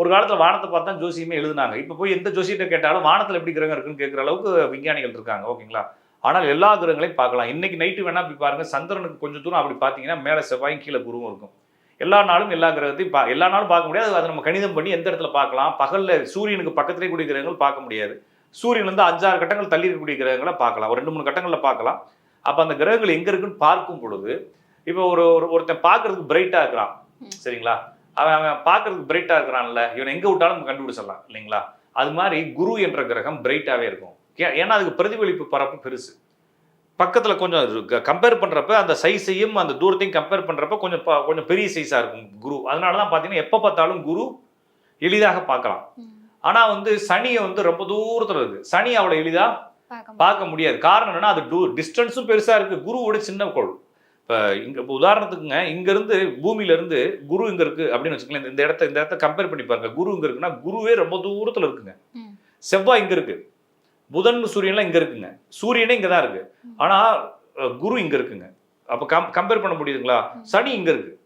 ஒரு காலத்துல வானத்தை பார்த்தா ஜோசியமே எழுதுனாங்க. இப்ப போய் எந்த ஜோசியத்தை கேட்டாலும் வானத்துல எப்படி கிரகம் இருக்குன்னு கேட்கிற அளவுக்கு விஞ்ஞானிகள் இருக்காங்க. ஓகேங்களா? ஆனால் எல்லா கிரகங்களையும் பார்க்கலாம். இன்னைக்கு நைட்டு வேணா போய் பாருங்க. சந்திரனுக்கு கொஞ்சம் தூரம் அப்படி பார்த்தீங்கன்னா மேல செவ்வாயும் கீழே குருவும் இருக்கும். எல்லா நாளும் எல்லா கிரகத்தையும் எல்லா நாளும் பார்க்க முடியாது. அதை நம்ம கணிதம் பண்ணி எந்த இடத்துல பார்க்கலாம். பகல்ல சூரியனுக்கு பக்கத்திலே கூடிய கிரகங்கள் பார்க்க முடியாது. சூரியன் வந்து 5, 6 கட்டங்கள் தள்ளி இருக்கக்கூடிய கிரகங்களை பார்க்கலாம். ஒரு 2, 3 கட்டங்கள்ல பார்க்கலாம். அப்ப அந்த கிரகங்கள் எங்க இருக்குன்னு பார்க்கும் பொழுது, இப்போ ஒருத்தன் பார்க்கறதுக்கு பிரைட்டா இருக்கிறான். சரிங்களா? அவன் பார்க்கறதுக்கு பிரைட்டா இருக்கிறான்ல, இவனை எங்க விட்டாலும் நம்ம கண்டுபிடிச்சிடலாம் இல்லைங்களா? அது மாதிரி குரு என்ற கிரகம் பிரைட்டாவே இருக்கும். ஏன்னா அதுக்கு பிரதிபலிப்பு பரப்பு பெருசு. பக்கத்துல கொஞ்சம் கம்பேர் பண்றப்ப அந்த சைஸையும் அந்த தூரத்தையும் கம்பேர் பண்றப்ப கொஞ்சம் பெரிய சைஸா இருக்கும் குரு. அதனாலதான் பாத்தீங்கன்னா எப்ப பார்த்தாலும் குரு எளிதாக பார்க்கலாம். ஆனா வந்து சனியை வந்து ரொம்ப தூரத்துல இருக்கு. சனி அவ்வளவு எளிதா பார்க்க முடியாது. காரணம் என்னன்னா அது டிஸ்டன்ஸும் பெருசா இருக்கு. குருவோட சின்ன கோள். இப்ப உதாரணத்துக்குங்க, இங்க இருந்து பூமியில இருந்து குரு இங்க இருக்கு அப்படின்னு வச்சுக்கலாம். இந்த இடத்த கம்பேர் பண்ணி பாருங்க. குரு இங்க இருக்குன்னா குருவே ரொம்ப தூரத்துல இருக்குங்க. செவ்வாய் இங்க இருக்கு, புதன் சூரியன்லாம் இங்க இருக்குங்க, சூரியனே இங்க தான் இருக்கு. ஆனா குரு இங்க இருக்குங்க. அப்ப கம்பேர் பண்ண முடியுதுங்களா? சனி இங்க இருக்கு.